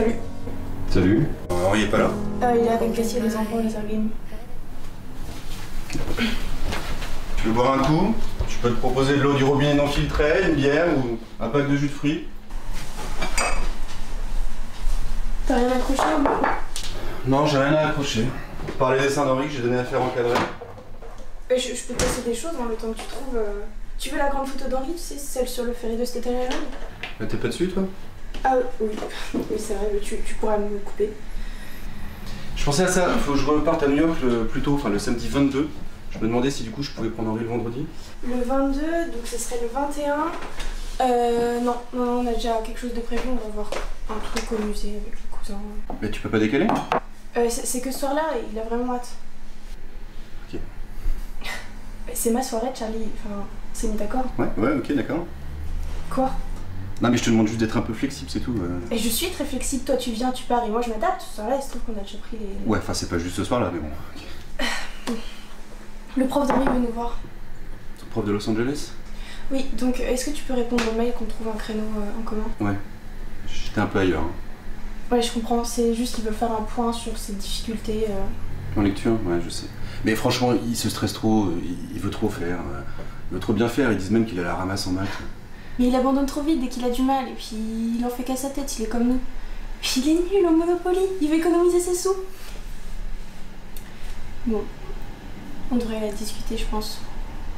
Salut. Salut. Henri est pas là? Il est avec Cassie et les enfants, les organes. Tu veux boire un coup? Je peux te proposer de l'eau du robinet non filtrée, une bière ou un pack de jus de fruits. T'as rien accroché ou... Non, j'ai rien à accrocher. Par les dessins d'Henri que j'ai donné à faire encadrer. Je peux te passer des choses, le temps que tu trouves. Tu veux la grande photo d'Henri, tu sais, celle sur le ferry de Staten Island? T'es pas dessus, toi? Ah oui, oui c'est vrai, mais tu pourras me couper. Je pensais à ça, faut que je reparte à New York plus tôt, le samedi 22. Je me demandais si du coup je pouvais prendre Henri le vendredi. Le 22, donc ce serait le 21. Non, on a déjà quelque chose de prévu, on va voir un truc au musée avec les cousins. Mais tu peux pas décaler? C'est que ce soir-là, il a vraiment hâte. Ok. C'est ma soirée, Charlie, enfin, c'est mis d'accord? Ouais, ok, d'accord. Quoi? Non mais je te demande juste d'être un peu flexible, c'est tout. Et je suis très flexible, toi tu viens, tu pars et moi je m'adapte. Ce soir-là, il se trouve qu'on a déjà pris les... Ouais, enfin c'est pas juste ce soir-là, mais bon. Okay. Le prof d'Henri veut nous voir. Ton prof de Los Angeles? Oui, donc est-ce que tu peux répondre au mail qu'on trouve un créneau en commun? Ouais, j'étais un peu ailleurs. Ouais, je comprends, c'est juste qu'il veut faire un point sur ses difficultés. En lecture? Ouais, je sais. Mais franchement, il se stresse trop, il veut trop faire. Il veut trop bien faire, ils disent même qu'il a la ramasse en maths. Mais il abandonne trop vite dès qu'il a du mal, et puis il en fait qu'à sa tête, il est comme nous. Puis il est nul au Monopoly, il veut économiser ses sous. Bon, on devrait la discuter, je pense.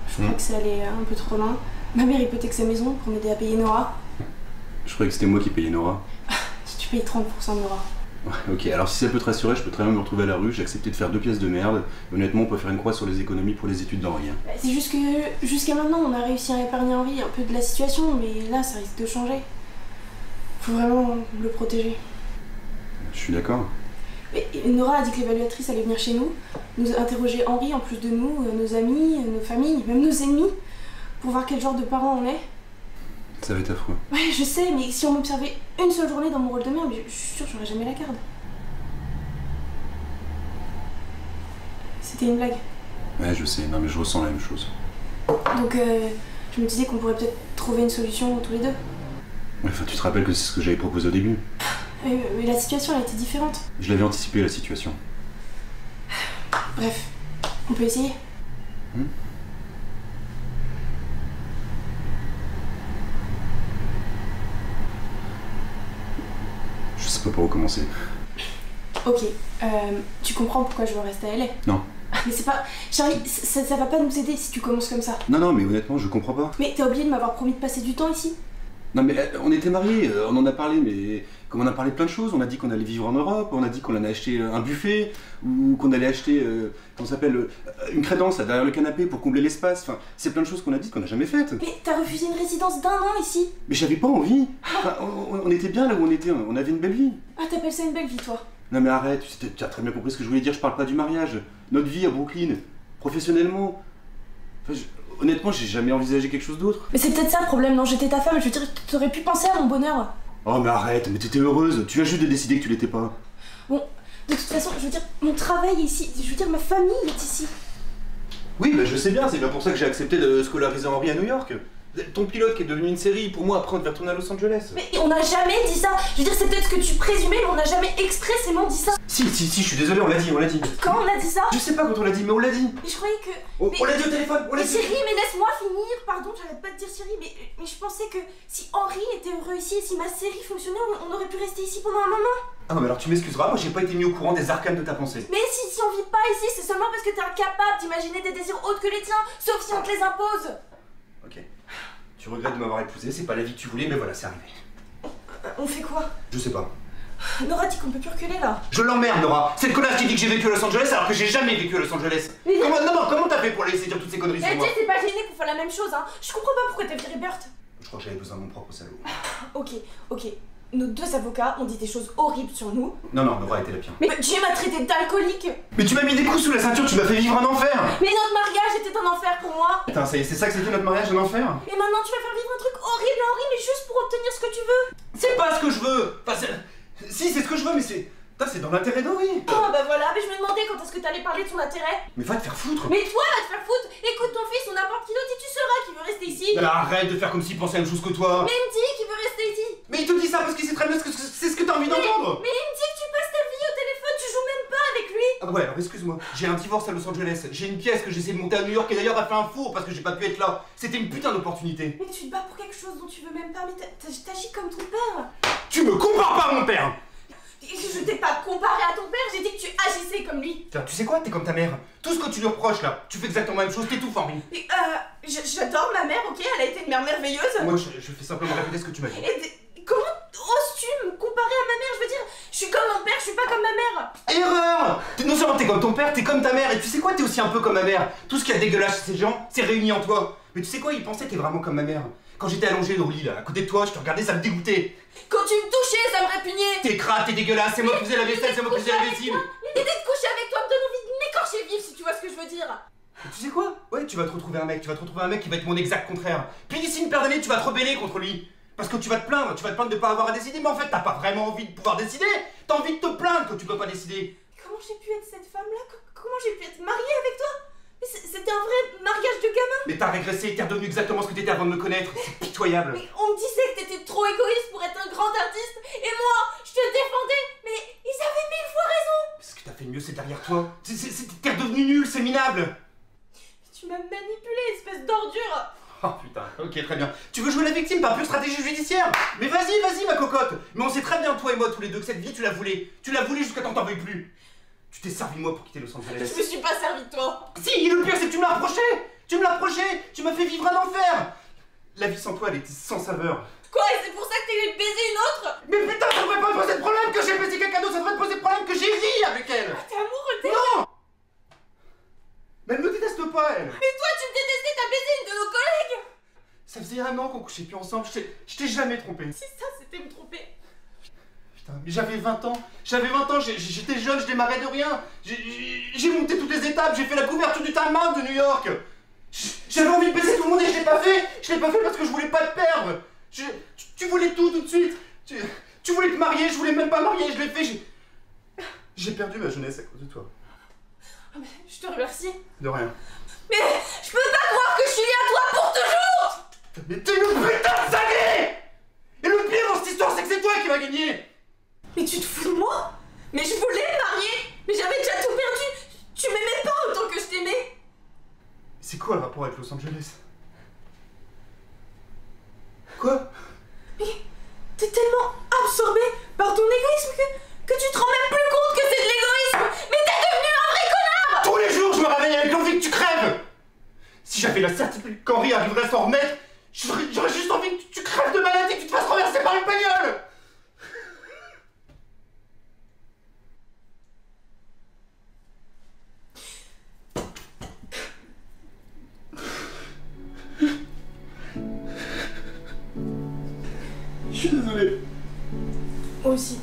Je crois que ça allait un peu trop loin. Ma mère hypothèque sa maison pour m'aider à payer Nora. Je croyais que c'était moi qui payais Nora. Si tu payes 30% Nora. Ouais, ok, alors si ça peut te rassurer, je peux très bien me retrouver à la rue, j'ai accepté de faire 2 pièces de merde. Et honnêtement, on peut faire une croix sur les économies pour les études d'Henri. Hein. C'est juste que jusqu'à maintenant, on a réussi à épargner Henri un peu de la situation, mais là, ça risque de changer. Faut vraiment le protéger. Je suis d'accord. Mais Nora a dit que l'évaluatrice allait venir chez nous, nous interroger Henri en plus de nous, nos amis, nos familles, même nos ennemis, pour voir quel genre de parents on est. Ça va être affreux. Ouais, je sais, mais si on m'observait une seule journée dans mon rôle de mère, je suis sûre que j'aurais jamais la garde. C'était une blague. Ouais, je sais, non mais je ressens la même chose. Donc, je me disais qu'on pourrait peut-être trouver une solution tous les deux. Ouais, enfin, tu te rappelles que c'est ce que j'avais proposé au début. Mais la situation, elle était différente. Je l'avais anticipé, la situation. Bref, on peut essayer. Je sais pas par où commencer. Ok, tu comprends pourquoi je veux rester à LA? Non. Mais c'est pas... Charlie, ça va pas nous aider si tu commences comme ça. Non, mais honnêtement, je comprends pas. Mais t'as oublié de m'avoir promis de passer du temps ici? Non mais on était mariés, on en a parlé, mais comme on a parlé de plein de choses, on a dit qu'on allait vivre en Europe, on a dit qu'on allait acheter un buffet, ou qu'on allait acheter, comment ça s'appelle, une crédence là, derrière le canapé pour combler l'espace, enfin, c'est plein de choses qu'on a dites qu'on n'a jamais faites. Mais t'as refusé une résidence d'1 an ici? Mais j'avais pas envie, enfin, on était bien là où on était, on avait une belle vie. Ah, t'appelles ça une belle vie, toi? Non mais arrête, tu as très bien compris ce que je voulais dire, je parle pas du mariage, notre vie à Brooklyn, professionnellement, enfin, honnêtement, j'ai jamais envisagé quelque chose d'autre. Mais c'est peut-être ça le problème, non? J'étais ta femme, je veux dire, t'aurais pu penser à mon bonheur. Oh mais arrête, mais t'étais heureuse, tu viens juste de décider que tu l'étais pas. Bon, de toute façon, je veux dire, mon travail est ici, je veux dire, ma famille est ici. Oui, bah je sais bien, c'est bien pour ça que j'ai accepté de scolariser Henri à New York. Ton pilote qui est devenu une série, pour moi après on devait retourner à Los Angeles. Mais on n'a jamais dit ça. Je veux dire, c'est peut-être ce que tu présumais, mais on n'a jamais expressément dit ça. Si, je suis désolé, on l'a dit. Quand on a dit ça? Je sais pas quand on l'a dit, mais on l'a dit. Mais je croyais que... On l'a dit au téléphone, on l'a Mais dit. chérie, mais laisse-moi finir. Pardon, j'arrête pas de dire chérie, mais je pensais que si Henri était heureux ici et si ma série fonctionnait, on aurait pu rester ici pendant un moment. Ah non, mais alors tu m'excuseras, moi j'ai pas été mis au courant des arcanes de ta pensée. Mais si on vit pas ici, c'est seulement parce que t'es incapable d'imaginer des désirs autres que les tiens, sauf si on te les impose. Ok. Tu regrettes de m'avoir épousé, c'est pas la vie que tu voulais, mais voilà, c'est arrivé. On fait quoi? Je sais pas. Nora dit qu'on peut plus reculer là. Je l'emmerde, Nora. C'est le connard qui dit que j'ai vécu à Los Angeles alors que j'ai jamais vécu à Los Angeles. Mais comment t'as fait pour laisser dire toutes ces conneries sur moi? t'es pas gêné pour faire la même chose, hein. Je comprends pas pourquoi t'as viré Bert. Je crois que j'avais besoin de mon propre salaud. Ok. Nos 2 avocats ont dit des choses horribles sur nous. Non, Nora était la pire. Mais Dieu m'a traité d'alcoolique. Mais tu m'as mis des coups sous la ceinture, tu m'as fait vivre un enfer. Mais notre mariage était un enfer pour moi. Putain, c'est ça que c'était notre mariage, un enfer? Et maintenant tu vas faire vivre un truc horrible à Henri, mais juste pour obtenir ce que tu veux. C'est pas ce que je veux. Enfin, si, c'est ce que je veux, mais c'est... C'est dans l'intérêt d'Henri. Oh bah voilà, mais je me demandais quand est-ce que t'allais parler de son intérêt. Mais va te faire foutre. Mais toi va te faire foutre. Écoute ton fils ou n'importe qui d'autre, si tu sauras qu'il veut rester ici. Mais arrête de faire comme s'il pensait à la même chose que toi. Mais il me dit qu'il veut rester ici. Mais il te dit ça parce qu'il sait très bien c'est ce que t'as envie d'entendre. Mais il me dit que tu passes ta vie au téléphone, tu joues même pas avec lui. Ah ouais, alors excuse-moi, j'ai un divorce à Los Angeles, j'ai une pièce que j'essaie de monter à New York et d'ailleurs a fait un four parce que j'ai pas pu être là. C'était une putain d'opportunité. Mais tu te bats pour quelque chose dont tu veux même pas, mais t'agis comme ton père. Tu me compares pas à mon père. Je t'ai pas comparé à ton père, j'ai dit que tu agissais comme lui. Tiens, tu sais quoi, t'es comme ta mère. Tout ce que tu lui reproches là, tu fais exactement la même chose, t'étouffes Henri. Mais j'adore ma mère, ok, elle a été une mère merveilleuse. Moi je fais simplement répéter ce que tu m'as dit. Et comment oses-tu me comparer à ma mère? Je veux dire, je suis comme mon père, je suis pas comme ma mère. Erreur. Non seulement t'es comme ton père, t'es comme ta mère, et tu sais quoi, t'es aussi un peu comme ma mère. Tout ce qu'il y a de dégueulasse chez ces gens, c'est réuni en toi. Mais tu sais quoi, ils pensaient que t'es vraiment comme ma mère. Quand j'étais allongé au lit là, à côté de toi, je te regardais, ça me dégoûtait. Quand tu me touchais, ça me répugnait. T'es crade, t'es dégueulasse, c'est moi qui faisais la vaisselle, c'est moi qui faisais la lessive. L'idée de coucher avec toi me donne envie de m'écorcher vif, si tu vois ce que je veux dire. Et tu sais quoi? Ouais, tu vas te retrouver un mec qui va être mon exact contraire. Puis d'ici une paire d'années, tu vas te rebeller contre lui. Parce que tu vas te plaindre de pas avoir à décider, mais en fait, t'as pas vraiment envie de pouvoir décider. T'as envie de te plaindre que tu peux pas décider. Comment j'ai pu être cette femme-là? Comment j'ai pu être mariée avec toi? Mais c'était un vrai mariage de gamin. Mais t'as régressé, t'es redevenu exactement ce que t'étais avant de me connaître. C'est pitoyable. Mais on me disait que t'étais trop égoïste pour être un grand artiste, et moi, je te défendais, mais ils avaient 1000 fois raison. Ce que t'as fait de mieux, c'est derrière toi. T'es redevenu nul, c'est minable. Tu m'as manipulé, espèce d'ordure. Oh putain, ok, très bien. Tu veux jouer la victime par pure stratégie judiciaire? Mais vas-y, ma cocotte. Mais on sait très bien, toi et moi, tous les deux, que cette vie, tu la voulais. Tu la voulais jusqu'à temps que t'en veuilles plus. Tu t'es servi de moi pour quitter Los Angeles. Je me suis pas servi de toi. Si, le pire, c'est que tu me l'as reproché. Tu m'as fait vivre un enfer. La vie sans toi, elle était sans saveur. Quoi, et c'est pour ça que t'es allé baiser une autre? Mais putain, ça devrait pas te poser de problème que j'ai baisé quelqu'un d'autre, ça devrait te poser de problème que j'ai ri avec elle. T'es amoureux d'elle? Non. Mais elle me déteste pas, elle. Mais toi, tu me détestais, t'as baisé une de nos collègues. Ça faisait un an qu'on couchait plus ensemble, je t'ai jamais trompé. Si ça, c'était me tromper. Putain, mais j'avais 20 ans, j'étais jeune, je démarrais de rien. J'ai monté toutes les étapes, j'ai fait la couverture du Time Out de New York. J'avais envie de baiser tout le monde et je l'ai pas fait parce que je voulais pas te perdre. Tu voulais tout de suite. Tu voulais te marier, je voulais même pas marier, je l'ai fait. J'ai perdu ma jeunesse à cause de toi. Oh, mais je te remercie. De rien. Mais je peux pas croire que je suis liée à toi pour toujours. Mais t'es une putain de cinglée. Et le pire dans cette histoire, c'est que c'est toi qui vas gagner. Mais tu te fous de moi? Mais je voulais me marier, mais j'avais déjà tout perdu. Tu m'aimais pas autant que je t'aimais. C'est quoi le rapport avec Los Angeles? Quoi? Mais t'es tellement absorbé par ton égoïsme que tu te rends même plus compte que c'est de l'égoïsme. Mais t'es devenu un vrai connard. Tous les jours, je me réveille avec l'envie que tu crèves. Si j'avais la certitude qu'Henri arriverait à s'en remettre, j'aurais juste envie que tu crèves de maladie et que tu te fasses renverser par une bagnole. Je suis désolé. Moi aussi.